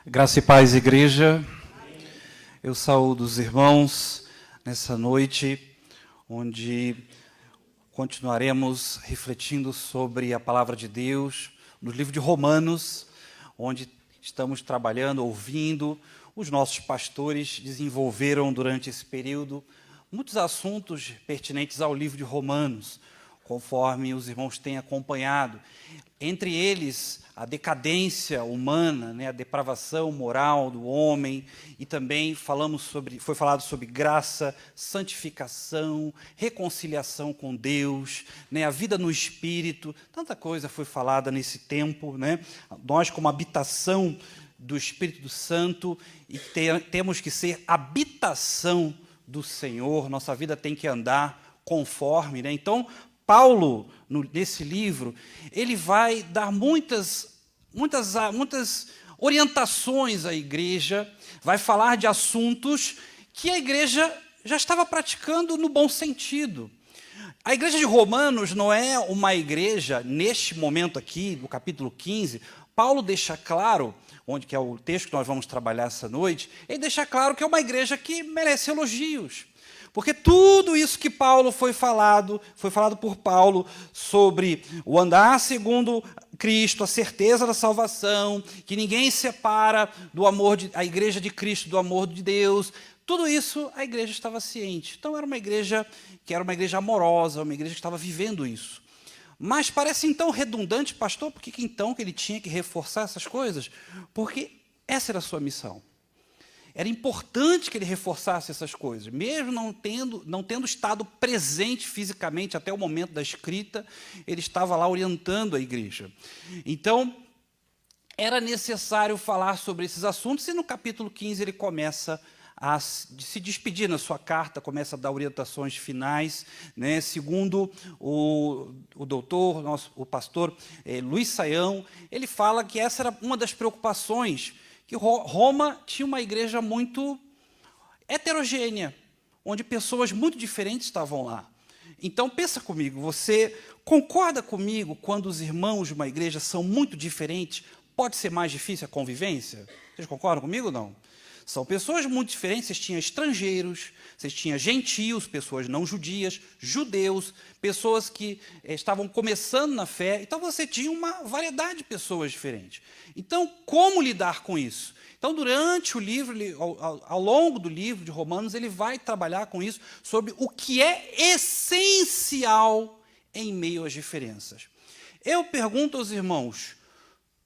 Graça e paz, igreja. Eu saúdo os irmãos nessa noite, onde continuaremos refletindo sobre a palavra de Deus, no livro de Romanos, onde estamos trabalhando, ouvindo. Os nossos pastores desenvolveram durante esse período muitos assuntos pertinentes ao livro de Romanos, conforme os irmãos têm acompanhado. Entre eles, a decadência humana, a depravação moral do homem, e também foi falado sobre graça, santificação, reconciliação com Deus, a vida no Espírito. Tanta coisa foi falada nesse tempo. Nós, como habitação do Espírito Santo, e temos que ser habitação do Senhor, nossa vida tem que andar conforme. Então, Paulo, nesse livro, ele vai dar muitas orientações à igreja, vai falar de assuntos que a igreja já estava praticando no bom sentido. A igreja de Romanos não é uma igreja, neste momento aqui, no capítulo 15, Paulo deixa claro, que é o texto que nós vamos trabalhar essa noite, ele deixa claro que é uma igreja que merece elogios. Porque tudo isso que foi falado por Paulo sobre o andar segundo Cristo, a certeza da salvação, que ninguém separa a igreja de Cristo do amor de Deus, tudo isso a igreja estava ciente. Então era uma igreja amorosa, uma igreja que estava vivendo isso. Mas parece então redundante, pastor, por que então que ele tinha que reforçar essas coisas? Porque essa era a sua missão. Era importante que ele reforçasse essas coisas, mesmo não tendo estado presente fisicamente até o momento da escrita, ele estava lá orientando a igreja. Então, era necessário falar sobre esses assuntos, e no capítulo 15 ele começa a se despedir na sua carta, começa a dar orientações finais, segundo o doutor, o pastor Luiz Saião, ele fala que essa era uma das preocupações, que Roma tinha uma igreja muito heterogênea, onde pessoas muito diferentes estavam lá. Então, pensa comigo, você concorda comigo quando os irmãos de uma igreja são muito diferentes, pode ser mais difícil a convivência? Vocês concordam comigo ou não? São pessoas muito diferentes, vocês tinham estrangeiros, vocês tinham gentios, pessoas não judias, judeus, pessoas que estavam começando na fé. Então, você tinha uma variedade de pessoas diferentes. Então, como lidar com isso? Então, durante o livro, ao longo do livro de Romanos, ele vai trabalhar com isso, sobre o que é essencial em meio às diferenças. Eu pergunto aos irmãos,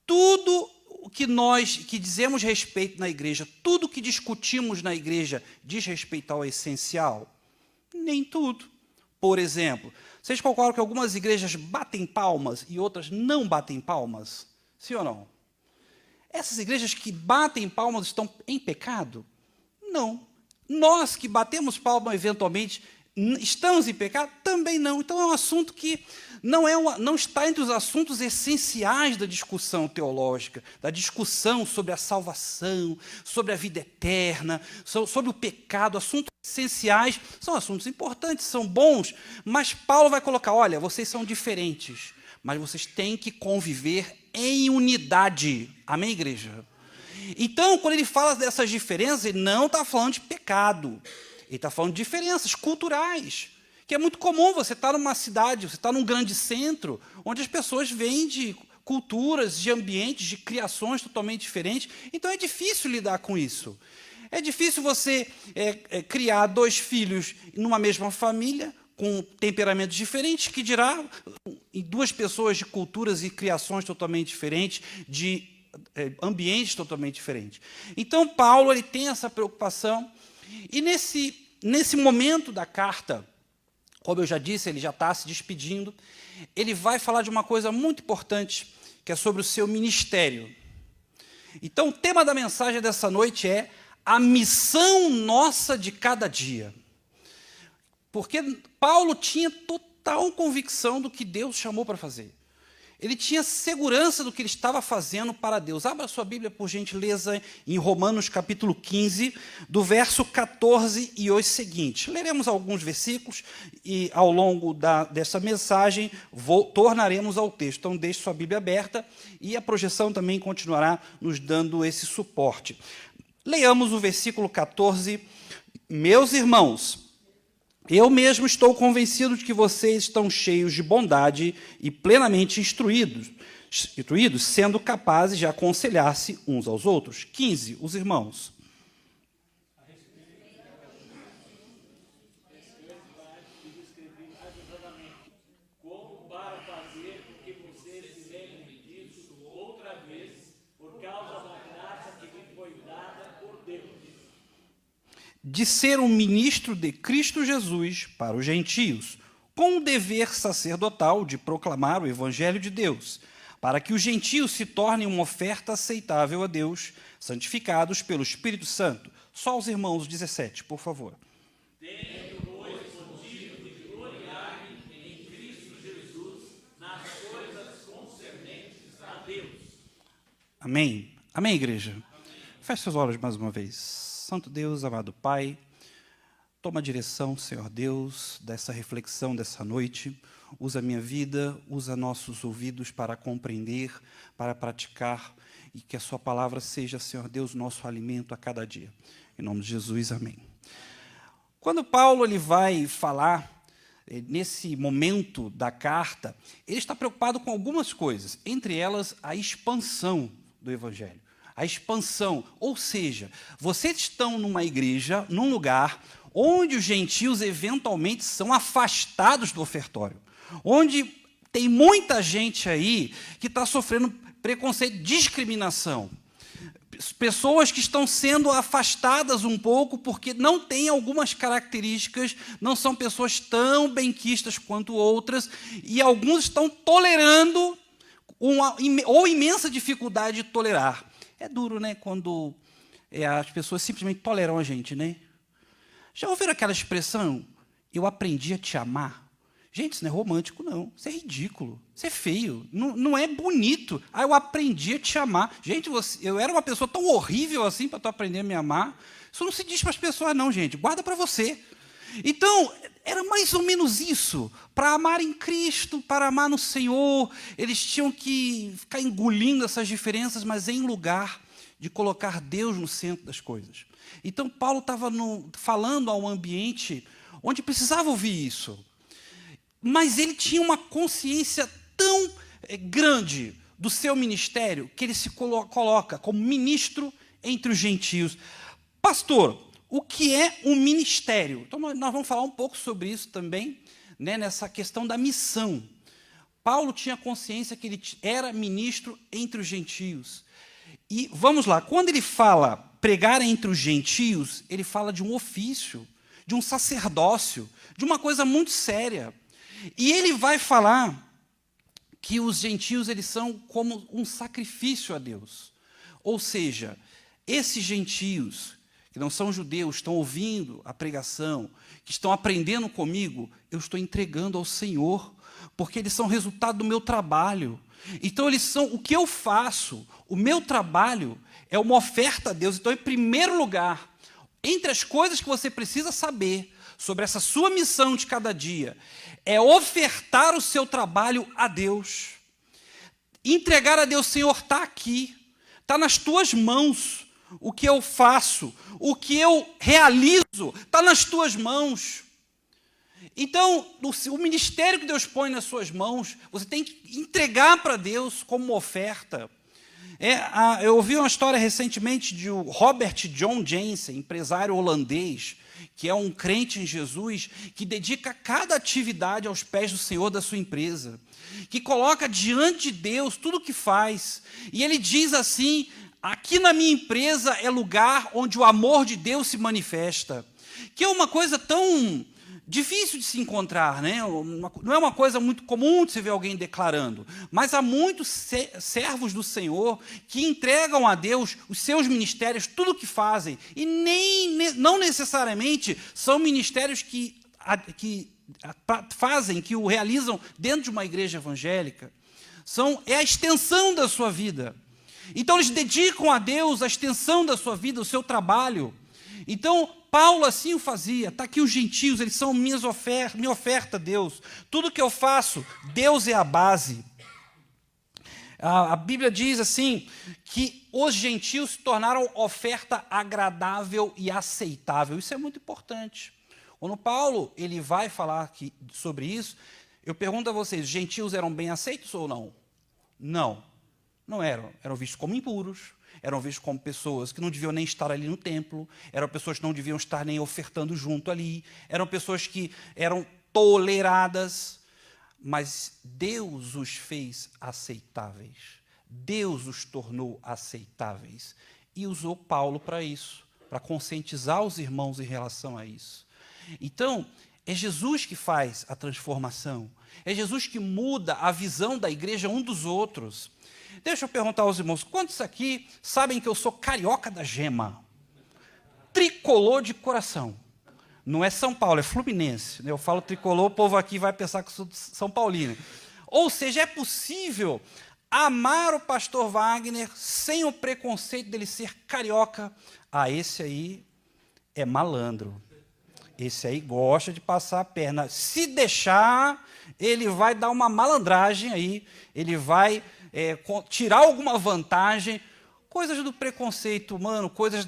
tudo o que dizemos respeito na igreja, tudo que discutimos na igreja diz respeito ao essencial? Nem tudo. Por exemplo, vocês concordam que algumas igrejas batem palmas e outras não batem palmas? Sim ou não? Essas igrejas que batem palmas estão em pecado? Não. Nós que batemos palmas eventualmente, estamos em pecado? Também não. Então é um assunto que não está entre os assuntos essenciais da discussão teológica, da discussão sobre a salvação, sobre a vida eterna, sobre o pecado. Assuntos essenciais são assuntos importantes, são bons, mas Paulo vai colocar, olha, vocês são diferentes, mas vocês têm que conviver em unidade. Amém, igreja? Então, quando ele fala dessas diferenças, ele não está falando de pecado, ele está falando de diferenças culturais, que é muito comum. Você estar numa cidade, você está num grande centro, onde as pessoas vêm de culturas, de ambientes, de criações totalmente diferentes. Então, é difícil lidar com isso. É difícil você criar dois filhos numa mesma família, com temperamentos diferentes, que dirá em duas pessoas de culturas e criações totalmente diferentes, de ambientes totalmente diferentes. Então, Paulo ele tem essa preocupação, e nesse momento da carta, como eu já disse, ele já está se despedindo, ele vai falar de uma coisa muito importante, que é sobre o seu ministério. Então, o tema da mensagem dessa noite é a missão nossa de cada dia. Porque Paulo tinha total convicção do que Deus chamou para fazer. Ele tinha segurança do que ele estava fazendo para Deus. Abra sua Bíblia, por gentileza, em Romanos capítulo 15, do verso 14 e os seguintes. Leremos alguns versículos e, ao longo dessa mensagem, tornaremos ao texto. Então, deixe sua Bíblia aberta e a projeção também continuará nos dando esse suporte. Leiamos o versículo 14. Meus irmãos, eu mesmo estou convencido de que vocês estão cheios de bondade e plenamente instruídos, sendo capazes de aconselhar-se uns aos outros. 15, os irmãos. Como para fazer com que vocês se lembrem disso outra vez, por causa da graça que me foi dada por Deus. De ser um ministro de Cristo Jesus para os gentios, com o dever sacerdotal de proclamar o Evangelho de Deus, para que os gentios se tornem uma oferta aceitável a Deus, santificados pelo Espírito Santo. Só os irmãos 17, por favor. Tendo, pois, motivo de gloriar-me em Cristo Jesus nas coisas concernentes a Deus. Amém? Amém, igreja? Amém. Feche seus olhos mais uma vez. Santo Deus, amado Pai, toma a direção, Senhor Deus, dessa reflexão dessa noite. Usa a minha vida, usa nossos ouvidos para compreender, para praticar, e que a sua palavra seja, Senhor Deus, nosso alimento a cada dia. Em nome de Jesus, amém. Quando Paulo ele vai falar, nesse momento da carta, ele está preocupado com algumas coisas, entre elas a expansão do Evangelho. A expansão, ou seja, vocês estão numa igreja, num lugar onde os gentios eventualmente são afastados do ofertório, onde tem muita gente aí que está sofrendo preconceito, discriminação, pessoas que estão sendo afastadas um pouco porque não têm algumas características, não são pessoas tão benquistas quanto outras, e alguns estão tolerando ou imensa dificuldade de tolerar. É duro, né, quando as pessoas simplesmente toleram a gente, né? Já ouviram aquela expressão, eu aprendi a te amar? Gente, isso não é romântico, não. Isso é ridículo, isso é feio, não é bonito. Ah, eu aprendi a te amar. Gente, eu era uma pessoa tão horrível assim para tu aprender a me amar. Isso não se diz para as pessoas, não, gente. Guarda para você. Então, era mais ou menos isso. Para amar em Cristo, para amar no Senhor, eles tinham que ficar engolindo essas diferenças, mas em lugar de colocar Deus no centro das coisas. Então, Paulo estava falando a um ambiente onde precisava ouvir isso. Mas ele tinha uma consciência tão grande do seu ministério que ele se coloca como ministro entre os gentios. Pastor, o que é um ministério? Então, nós vamos falar um pouco sobre isso também, né, nessa questão da missão. Paulo tinha consciência que ele era ministro entre os gentios. E vamos lá, quando ele fala pregar entre os gentios, ele fala de um ofício, de um sacerdócio, de uma coisa muito séria. E ele vai falar que os gentios eles são como um sacrifício a Deus. Ou seja, esses gentios que não são judeus, estão ouvindo a pregação, que estão aprendendo comigo, eu estou entregando ao Senhor, porque eles são resultado do meu trabalho. Então, eles são o que eu faço, o meu trabalho é uma oferta a Deus. Então, em primeiro lugar, entre as coisas que você precisa saber sobre essa sua missão de cada dia, é ofertar o seu trabalho a Deus. Entregar a Deus, Senhor, está aqui, está nas tuas mãos. O que eu faço, o que eu realizo, está nas tuas mãos. Então, o ministério que Deus põe nas suas mãos, você tem que entregar para Deus como uma oferta. Eu ouvi uma história recentemente de Robert John Jensen, empresário holandês, que é um crente em Jesus, que dedica cada atividade aos pés do Senhor da sua empresa, que coloca diante de Deus tudo o que faz. E ele diz assim: aqui na minha empresa é lugar onde o amor de Deus se manifesta. Que é uma coisa tão difícil de se encontrar, né? Não é uma coisa muito comum de se ver alguém declarando. Mas há muitos servos do Senhor que entregam a Deus os seus ministérios, tudo o que fazem. E não necessariamente são ministérios que fazem, que o realizam dentro de uma igreja evangélica. é a extensão da sua vida. Então, eles dedicam a Deus a extensão da sua vida, o seu trabalho. Então, Paulo assim o fazia. Está aqui os gentios, eles são minha oferta a Deus. Tudo que eu faço, Deus é a base. A Bíblia diz assim, que os gentios se tornaram oferta agradável e aceitável. Isso é muito importante. Quando Paulo ele vai falar sobre isso, eu pergunto a vocês, os gentios eram bem aceitos ou não? Não, não eram. Eram vistos como impuros, eram vistos como pessoas que não deviam nem estar ali no templo, eram pessoas que não deviam estar nem ofertando junto ali, eram pessoas que eram toleradas, mas Deus os fez aceitáveis. Deus os tornou aceitáveis. E usou Paulo para isso, para conscientizar os irmãos em relação a isso. Então, é Jesus que faz a transformação. É Jesus que muda a visão da igreja um dos outros. Deixa eu perguntar aos irmãos, quantos aqui sabem que eu sou carioca da gema? Tricolor de coração. Não é São Paulo, é Fluminense. Eu falo tricolor, o povo aqui vai pensar que eu sou de São Paulino. Ou seja, é possível amar o pastor Wagner sem o preconceito dele ser carioca. Ah, esse aí é malandro. Esse aí gosta de passar a perna. Se deixar, ele vai dar uma malandragem aí, ele vai tirar alguma vantagem. Coisas do preconceito humano, coisas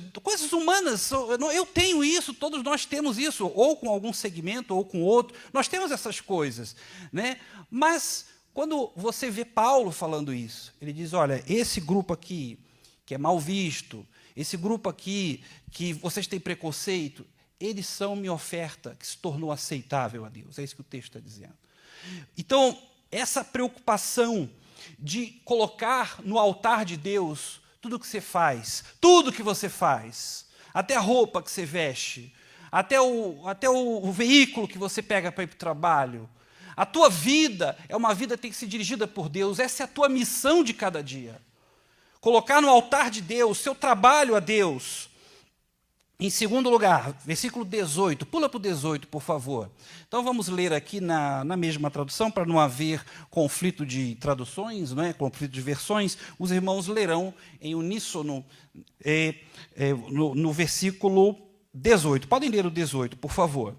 humanas. Eu tenho isso, todos nós temos isso, ou com algum segmento, ou com outro. Nós temos essas coisas, né? Mas, quando você vê Paulo falando isso, ele diz, olha, esse grupo aqui, que é mal visto, esse grupo aqui, que vocês têm preconceito, eles são minha oferta, que se tornou aceitável a Deus. É isso que o texto está dizendo. Então, essa preocupação de colocar no altar de Deus tudo que você faz, até a roupa que você veste, até o veículo que você pega para ir para o trabalho, a tua vida é uma vida que tem que ser dirigida por Deus, essa é a tua missão de cada dia. Colocar no altar de Deus, seu trabalho a Deus. Em segundo lugar, versículo 18, pula para o 18, por favor. Então, vamos ler aqui na mesma tradução, para não haver conflito de traduções, não é? Conflito de versões, os irmãos lerão em uníssono no versículo 18. Podem ler o 18, por favor.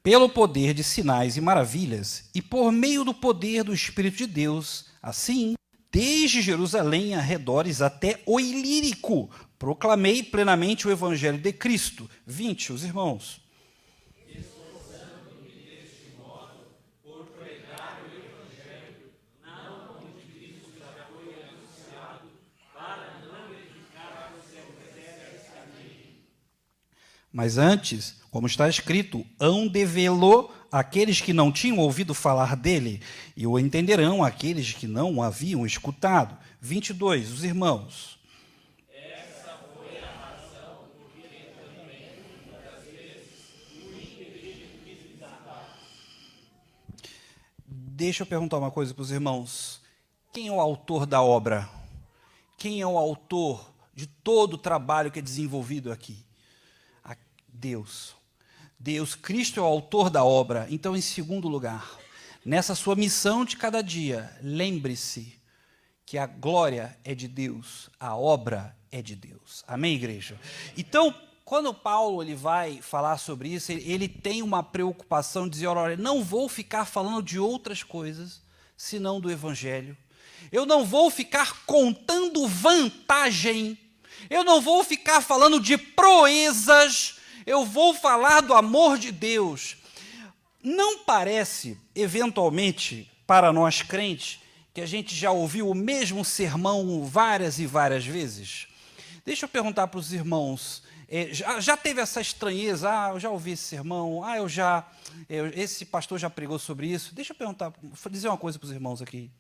Pelo poder de sinais e maravilhas, e por meio do poder do Espírito de Deus, assim, desde Jerusalém arredores até o Ilírico, proclamei plenamente o Evangelho de Cristo. 20, os irmãos. Esforçando-me deste modo por pregar o Evangelho, não onde Cristo já foi anunciado, para não verificar o seu caminho. Mas antes, como está escrito, hão de vê-lo aqueles que não tinham ouvido falar dele, e o entenderão aqueles que não o haviam escutado. 22, os irmãos. Essa foi a razão por que também, muitas vezes, o impedi de visitar. Deixa eu perguntar uma coisa para os irmãos. Quem é o autor da obra? Quem é o autor de todo o trabalho que é desenvolvido aqui? Deus. Deus, Cristo é o autor da obra. Então, em segundo lugar, nessa sua missão de cada dia, lembre-se que a glória é de Deus, a obra é de Deus. Amém, igreja? Então, quando Paulo ele vai falar sobre isso, ele tem uma preocupação de dizer, olha, não vou ficar falando de outras coisas, senão do Evangelho. Eu não vou ficar contando vantagem. Eu não vou ficar falando de proezas. Eu vou falar do amor de Deus. Não parece, eventualmente, para nós crentes, que a gente já ouviu o mesmo sermão várias e várias vezes? Deixa eu perguntar para os irmãos, já teve essa estranheza? Eu já ouvi esse sermão, esse pastor já pregou sobre isso. Deixa eu perguntar, dizer uma coisa para os irmãos aqui.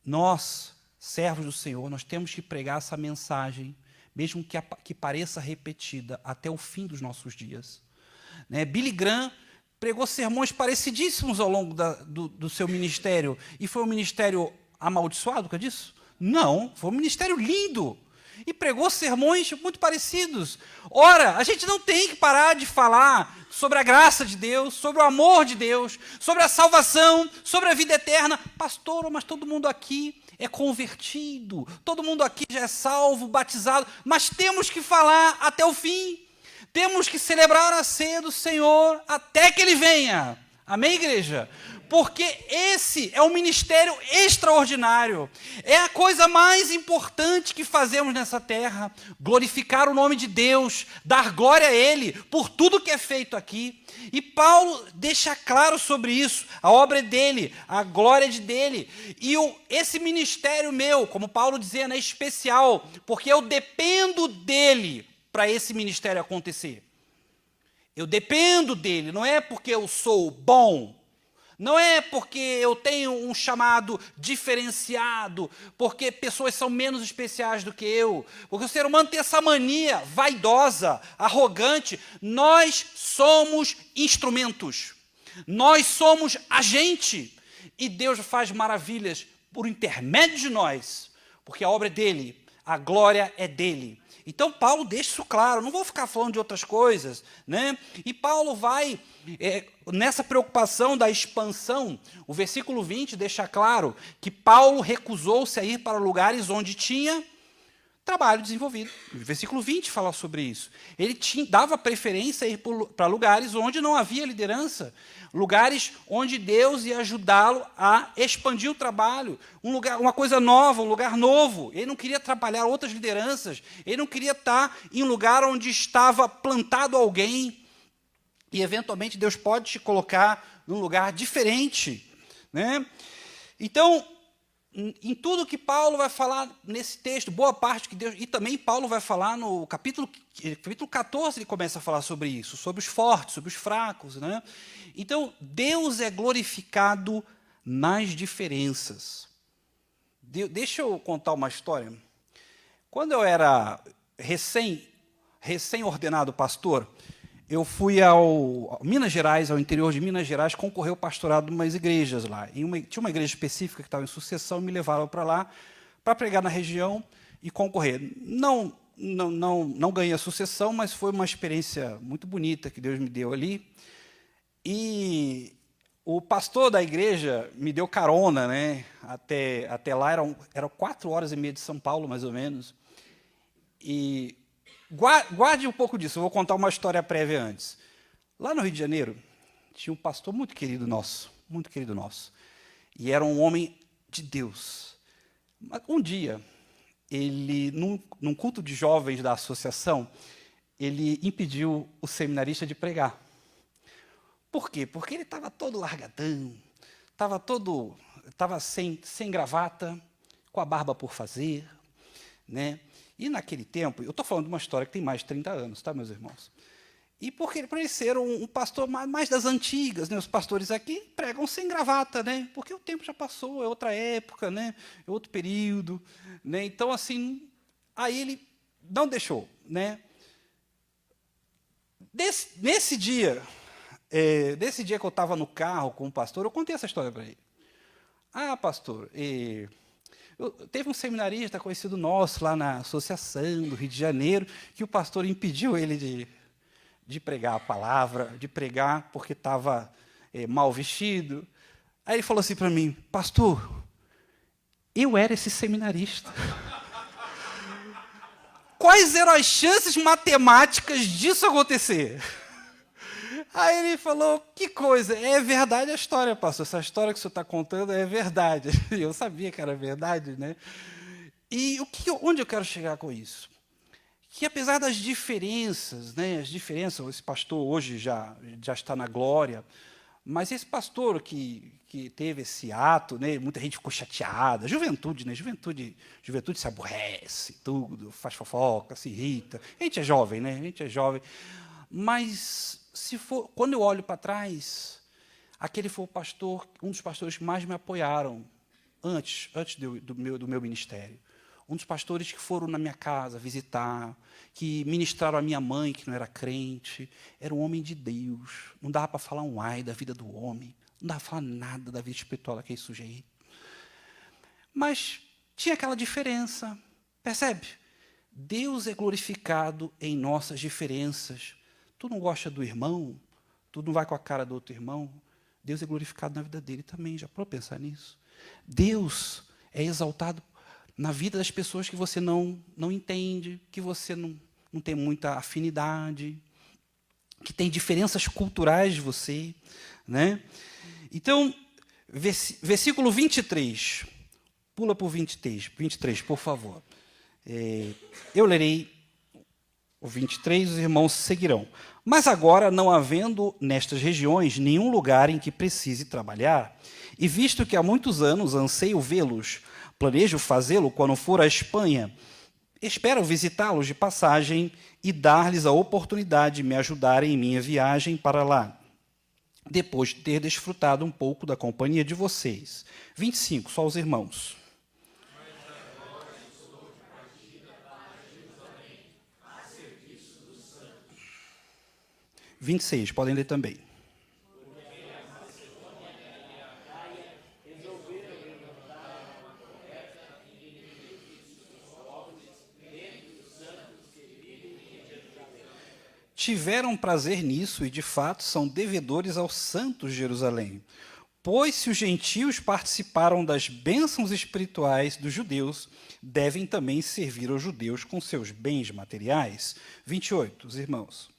Nós, servos do Senhor, nós temos que pregar essa mensagem, mesmo que pareça repetida até o fim dos nossos dias. Billy Graham pregou sermões parecidíssimos ao longo do seu ministério. E foi um ministério amaldiçoado, que é disso? Não, foi um ministério lindo. E pregou sermões muito parecidos. Ora, a gente não tem que parar de falar sobre a graça de Deus, sobre o amor de Deus, sobre a salvação, sobre a vida eterna. Pastor, mas todo mundo aqui é convertido, todo mundo aqui já é salvo, batizado, mas temos que falar até o fim. Temos que celebrar a ceia do Senhor até que Ele venha. Amém, igreja? Porque esse é um ministério extraordinário. É a coisa mais importante que fazemos nessa terra. Glorificar o nome de Deus, dar glória a Ele por tudo que é feito aqui. E Paulo deixa claro sobre isso. A obra é dele, a glória é dele. E esse ministério meu, como Paulo dizia, é especial, porque eu dependo dele para esse ministério acontecer. Eu dependo dele, não é porque eu sou bom, não é porque eu tenho um chamado diferenciado, porque pessoas são menos especiais do que eu, porque o ser humano tem essa mania vaidosa, arrogante. Nós somos instrumentos, nós somos agente, e Deus faz maravilhas por intermédio de nós, porque a obra é dele, a glória é dele. Então, Paulo deixa isso claro, não vou ficar falando de outras coisas, né? E Paulo vai, nessa preocupação da expansão, o versículo 20 deixa claro que Paulo recusou-se a ir para lugares onde tinha trabalho desenvolvido. O versículo 20 fala sobre isso. Ele dava preferência a ir para lugares onde não havia liderança, lugares onde Deus ia ajudá-lo a expandir o trabalho, uma coisa nova, um lugar novo. Ele não queria atrapalhar outras lideranças, ele não queria estar em um lugar onde estava plantado alguém, e eventualmente Deus pode te colocar num lugar diferente, né? Então, em tudo que Paulo vai falar nesse texto, boa parte que Deus, e também Paulo vai falar no capítulo 14, ele começa a falar sobre isso, sobre os fortes, sobre os fracos, né? Então, Deus é glorificado nas diferenças. Deixa eu contar uma história. Quando eu era recém-ordenado pastor, eu fui ao Minas Gerais, ao interior de Minas Gerais, concorrer ao pastorado de umas igrejas lá. Tinha uma igreja específica que estava em sucessão, me levaram para lá para pregar na região e concorrer. Não ganhei a sucessão, mas foi uma experiência muito bonita que Deus me deu ali. E o pastor da igreja me deu carona, né? Até lá, eram 4h30 de São Paulo, mais ou menos. E guarde um pouco disso, eu vou contar uma história prévia antes. Lá no Rio de Janeiro, tinha um pastor muito querido nosso, e era um homem de Deus. Mas um dia, ele, num culto de jovens da associação, ele impediu o seminarista de pregar. Por quê? Porque ele estava todo largadão, estava sem gravata, com a barba por fazer, né? E naquele tempo, eu estou falando de uma história que tem mais de 30 anos, tá, meus irmãos? E por ele ser um pastor mais das antigas, né? Os pastores aqui pregam sem gravata, né? Porque o tempo já passou, é outra época, né? É outro período, né? Então, assim, aí ele não deixou, né? Nesse dia que eu estava no carro com o pastor, eu contei essa história para ele. Ah, pastor, teve um seminarista conhecido nosso lá na Associação do Rio de Janeiro, que o pastor impediu ele de pregar a palavra, de pregar porque estava mal vestido. Aí ele falou assim para mim: pastor, eu era esse seminarista. Quais eram as chances matemáticas disso acontecer? Aí ele falou: que coisa, é verdade a história, pastor, essa história que o senhor está contando é verdade. Eu sabia que era verdade, né? E onde eu quero chegar com isso? Que apesar das diferenças, né, esse pastor hoje já está na glória, mas esse pastor que teve esse ato, né, muita gente ficou chateada, juventude, né, juventude se aborrece, tudo, faz fofoca, se irrita. A gente é jovem, né? A gente é jovem, mas quando eu olho para trás, aquele foi um dos pastores que mais me apoiaram antes do meu ministério. um dos pastores que foram na minha casa visitar, que ministraram a minha mãe, que não era crente, era um homem de Deus. Não dava para falar um ai da vida do homem, não dava para falar nada da vida espiritual daquele sujeito. Mas tinha aquela diferença, percebe? Deus é glorificado em nossas diferenças. Tu não gosta do irmão? Tu não vai com a cara do outro irmão? Deus é glorificado na vida dele também. Já parou para pensar nisso? Deus é exaltado na vida das pessoas que você não entende, que você não tem muita afinidade, que tem diferenças culturais de você, né? Então, versículo 23. Pula para o 23, por favor. Eu lerei o 23, os irmãos seguirão. Mas agora, não havendo nestas regiões nenhum lugar em que precise trabalhar, e visto que há muitos anos anseio vê-los, planejo fazê-lo quando for à Espanha, espero visitá-los de passagem e dar-lhes a oportunidade de me ajudarem em minha viagem para lá, depois de ter desfrutado um pouco da companhia de vocês. 25, só os irmãos. 26, podem ler também. Tiveram prazer nisso e, de fato, são devedores aos santos de Jerusalém. Pois, se os gentios participaram das bênçãos espirituais dos judeus, devem também servir aos judeus com seus bens materiais. 28, os irmãos.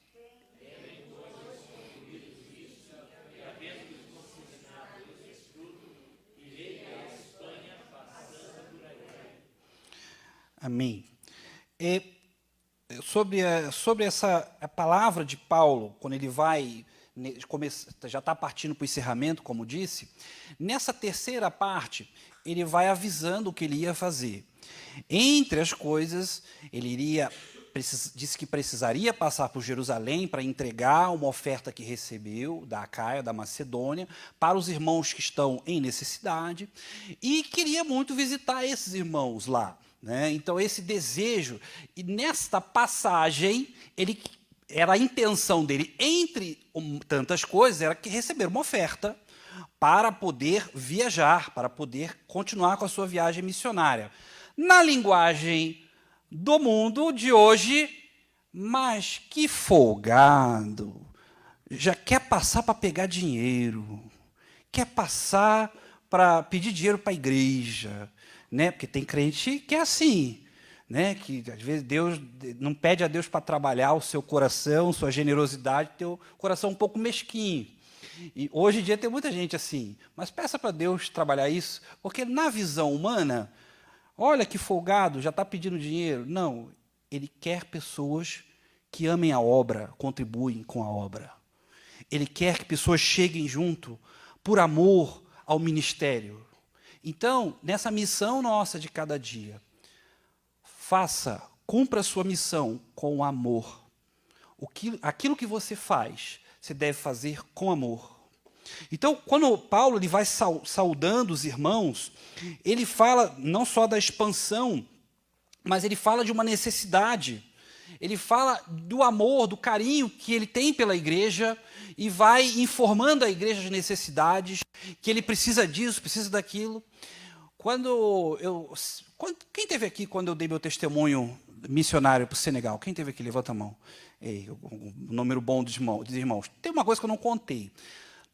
Amém. Sobre essa a palavra de Paulo, quando ele vai, já está partindo para o encerramento, como disse, nessa terceira parte, ele vai avisando o que ele ia fazer. Entre as coisas, ele disse que precisaria passar por Jerusalém para entregar uma oferta que recebeu da Acaia, da Macedônia, para os irmãos que estão em necessidade, e queria muito visitar esses irmãos lá. Né? Então, esse desejo, e nesta passagem, era a intenção dele, entre tantas coisas, era que receber uma oferta para poder viajar, para poder continuar com a sua viagem missionária. Na linguagem do mundo de hoje, mas que folgado, já quer passar para pegar dinheiro, quer passar para pedir dinheiro para a igreja, né? Porque tem crente que é assim, né? Que às vezes Deus não pede a Deus para trabalhar o seu coração, sua generosidade, teu coração um pouco mesquinho. E hoje em dia tem muita gente assim, mas peça para Deus trabalhar isso, porque na visão humana, olha que folgado, já está pedindo dinheiro. Não, ele quer pessoas que amem a obra, contribuem com a obra. Ele quer que pessoas cheguem junto por amor ao ministério. Então, nessa missão nossa de cada dia, cumpra a sua missão com amor. Aquilo que você faz, você deve fazer com amor. Então, quando Paulo ele vai saudando os irmãos, ele fala não só da expansão, mas ele fala de uma necessidade. Ele fala do amor, do carinho que ele tem pela igreja e vai informando a igreja das necessidades, que ele precisa disso, precisa daquilo. Quem esteve aqui quando eu dei meu testemunho missionário para o Senegal? Quem esteve aqui? Levanta a mão. Um número bom dos irmãos. Tem uma coisa que eu não contei.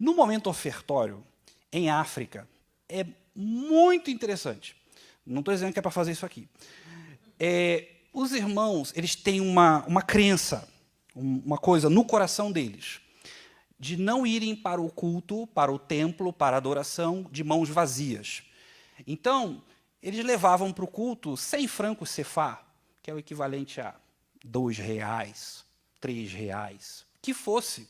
No momento ofertório, em África, é muito interessante. Não estou dizendo que é para fazer isso aqui. Os irmãos, eles têm uma crença, uma coisa no coração deles, de não irem para o culto, para o templo, para a adoração, de mãos vazias. Então, eles levavam para o culto 100 francos cefá, que é o equivalente a R$2, R$3, que fosse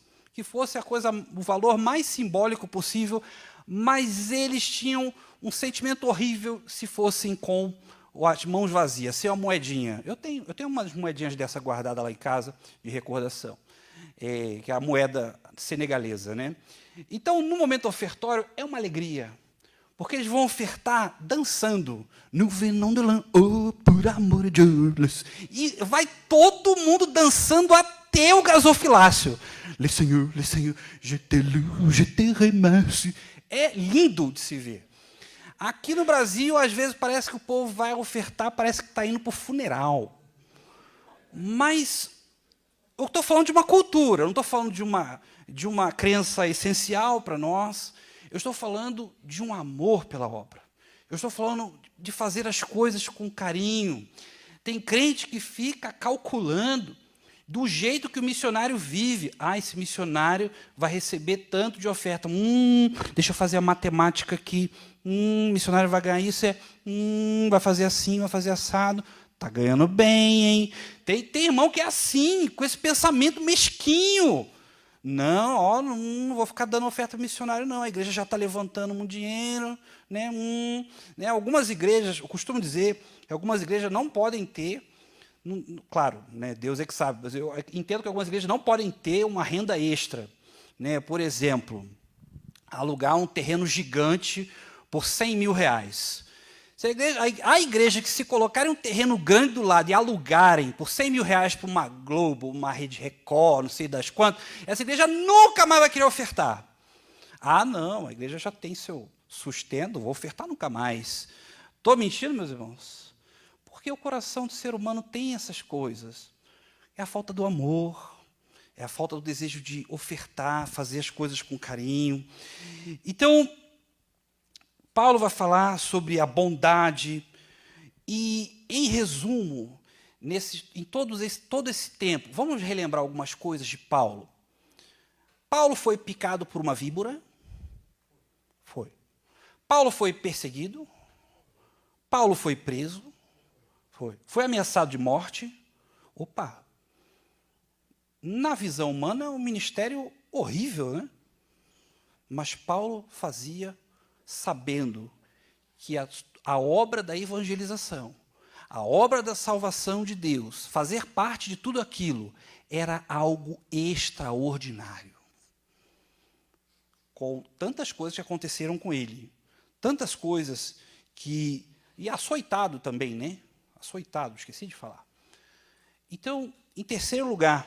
o valor mais simbólico possível, mas eles tinham um sentimento horrível se fossem com as mãos vazias, sem uma moedinha. Eu tenho umas moedinhas dessa guardada lá em casa, de recordação, que é a moeda senegalesa. Né? Então, no momento ofertório, é uma alegria, Porque eles vão ofertar dançando. No venão de lã, oh, por amor de Deus. E vai todo mundo dançando até o gasofilácio. Le Seigneur, je te loue, je te remercie. É lindo de se ver. Aqui no Brasil, às vezes, parece que o povo vai ofertar, parece que está indo para o funeral. Mas eu estou falando de uma cultura, eu não estou falando de uma crença essencial para nós. Eu estou falando de um amor pela obra. Eu estou falando de fazer as coisas com carinho. Tem crente que fica calculando do jeito que o missionário vive. Esse missionário vai receber tanto de oferta. Deixa eu fazer a matemática aqui. Missionário vai ganhar isso, vai fazer assim, vai fazer assado. Está ganhando bem, hein? Tem irmão que é assim, com esse pensamento mesquinho. Não vou ficar dando oferta missionário, não. A igreja já está levantando um dinheiro. Algumas igrejas, eu costumo dizer, que algumas igrejas não podem ter, claro, Deus é que sabe, mas eu entendo que algumas igrejas não podem ter uma renda extra. Por exemplo, alugar um terreno gigante por 100 mil reais. A igreja que se colocarem um terreno grande do lado e alugarem por 100 mil reais para uma Globo, uma Rede Record, não sei das quantas, essa igreja nunca mais vai querer ofertar. Não, a igreja já tem seu sustento, vou ofertar nunca mais. Estou mentindo, meus irmãos? Porque o coração do ser humano tem essas coisas. É a falta do amor, é a falta do desejo de ofertar, fazer as coisas com carinho. Então, Paulo vai falar sobre a bondade e, em resumo, em todo esse tempo, vamos relembrar algumas coisas de Paulo. Paulo foi picado por uma víbora? Foi. Paulo foi perseguido? Paulo foi preso? Foi. Foi ameaçado de morte? Opa! Na visão humana é um ministério horrível, né? Mas Paulo fazia sabendo que a obra da evangelização, a obra da salvação de Deus, fazer parte de tudo aquilo, era algo extraordinário. Com tantas coisas que aconteceram com ele, tantas coisas que... E açoitado também, né? Açoitado, esqueci de falar. Então, em terceiro lugar,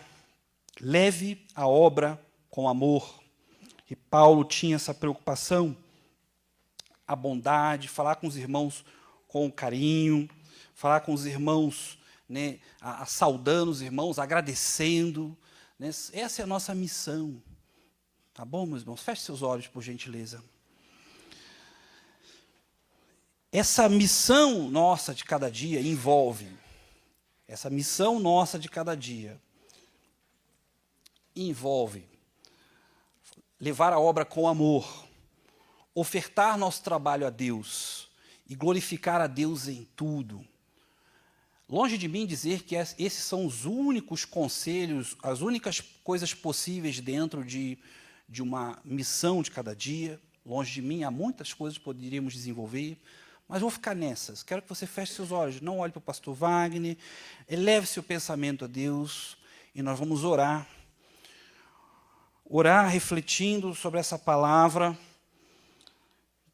leve a obra com amor. E Paulo tinha essa preocupação, a bondade, falar com os irmãos com carinho, falar com os irmãos, saudando os irmãos, agradecendo. Essa é a nossa missão. Tá bom, meus irmãos? Feche seus olhos, por gentileza. Essa missão nossa de cada dia envolve levar a obra com amor, ofertar nosso trabalho a Deus e glorificar a Deus em tudo. Longe de mim dizer que esses são os únicos conselhos, as únicas coisas possíveis dentro de uma missão de cada dia. Longe de mim, há muitas coisas que poderíamos desenvolver, mas vou ficar nessas. Quero que você feche seus olhos, não olhe para o pastor Wagner, eleve seu pensamento a Deus e nós vamos orar. Orar refletindo sobre essa palavra,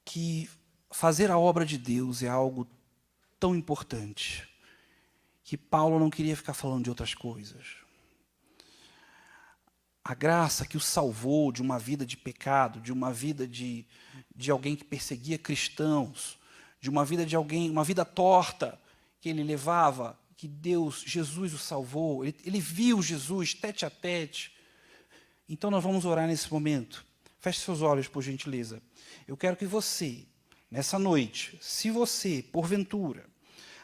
que fazer a obra de Deus é algo tão importante, que Paulo não queria ficar falando de outras coisas. A graça que o salvou de uma vida de pecado, de uma vida de alguém que perseguia cristãos, de uma vida de alguém, uma vida torta que ele levava, que Jesus o salvou, ele viu Jesus tete a tete. Então nós vamos orar nesse momento. Feche seus olhos, por gentileza. Eu quero que você, nessa noite, se você, porventura,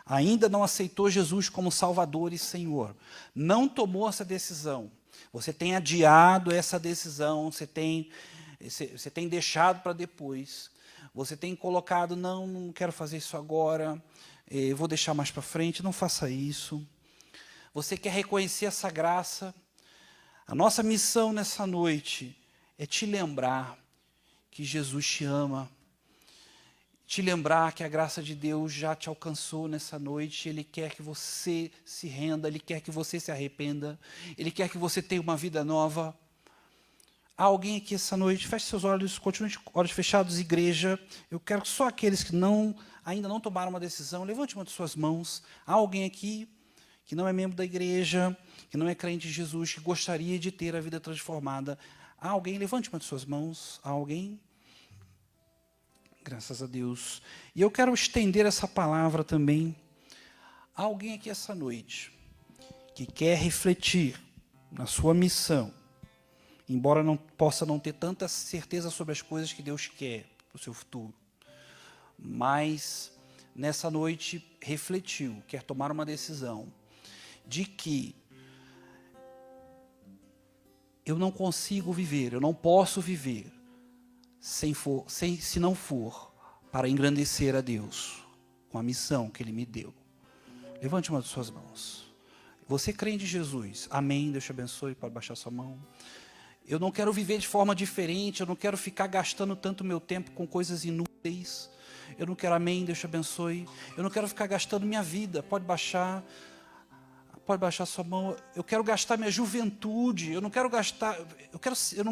ainda não aceitou Jesus como Salvador e Senhor, não tomou essa decisão, você tem adiado essa decisão, você tem deixado para depois, você tem colocado, não quero fazer isso agora, vou deixar mais para frente, não faça isso. Você quer reconhecer essa graça? A nossa missão nessa noite é te lembrar que Jesus te ama, te lembrar que a graça de Deus já te alcançou nessa noite, Ele quer que você se renda, Ele quer que você se arrependa, Ele quer que você tenha uma vida nova. Há alguém aqui essa noite? Feche seus olhos, continue de olhos fechados, igreja. Eu quero que só aqueles que ainda não tomaram uma decisão, levante uma de suas mãos. Há alguém aqui que não é membro da igreja, que não é crente em Jesus, que gostaria de ter a vida transformada? Há alguém? Levante uma de suas mãos. Há alguém? Graças a Deus. E eu quero estender essa palavra também. Há alguém aqui essa noite que quer refletir na sua missão, embora possa não ter tanta certeza sobre as coisas que Deus quer para o seu futuro, mas nessa noite refletiu, quer tomar uma decisão de que eu não consigo viver, eu não posso viver se não for para engrandecer a Deus com a missão que Ele me deu. Levante uma de suas mãos. Você crê em Jesus? Amém. Deus te abençoe. Pode baixar sua mão. Eu não quero viver de forma diferente. Eu não quero ficar gastando tanto meu tempo com coisas inúteis. Eu não quero, amém. Deus te abençoe. Eu não quero ficar gastando minha vida. Pode baixar sua mão. Eu quero gastar minha juventude. Eu não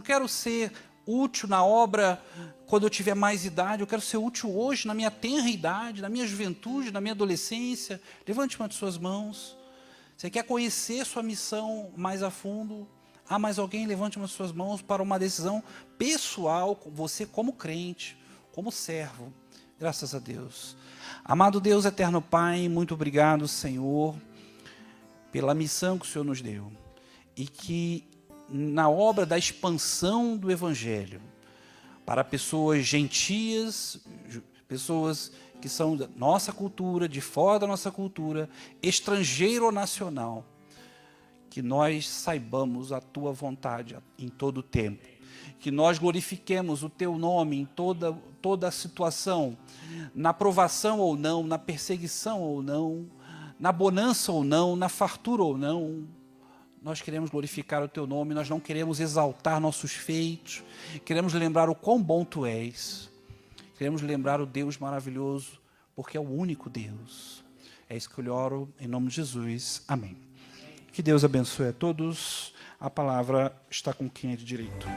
quero ser útil na obra quando eu tiver mais idade. Eu quero ser útil hoje, na minha tenra idade, na minha juventude, na minha adolescência. Levante uma de suas mãos. Você quer conhecer sua missão mais a fundo? Há mais alguém? Levante uma de suas mãos para uma decisão pessoal, você como crente, como servo. Graças a Deus. Amado Deus, eterno Pai, muito obrigado, Senhor, pela missão que o Senhor nos deu. E que na obra da expansão do Evangelho, para pessoas gentias, pessoas que são da nossa cultura, de fora da nossa cultura, estrangeiro ou nacional, que nós saibamos a Tua vontade em todo o tempo, que nós glorifiquemos o Teu nome em toda a situação, na provação ou não, na perseguição ou não, na bonança ou não, na fartura ou não. Nós queremos glorificar o Teu nome, nós não queremos exaltar nossos feitos, queremos lembrar o quão bom Tu és, queremos lembrar o Deus maravilhoso, porque é o único Deus. É isso que eu oro, em nome de Jesus. Amém. Que Deus abençoe a todos. A palavra está com quem é de direito.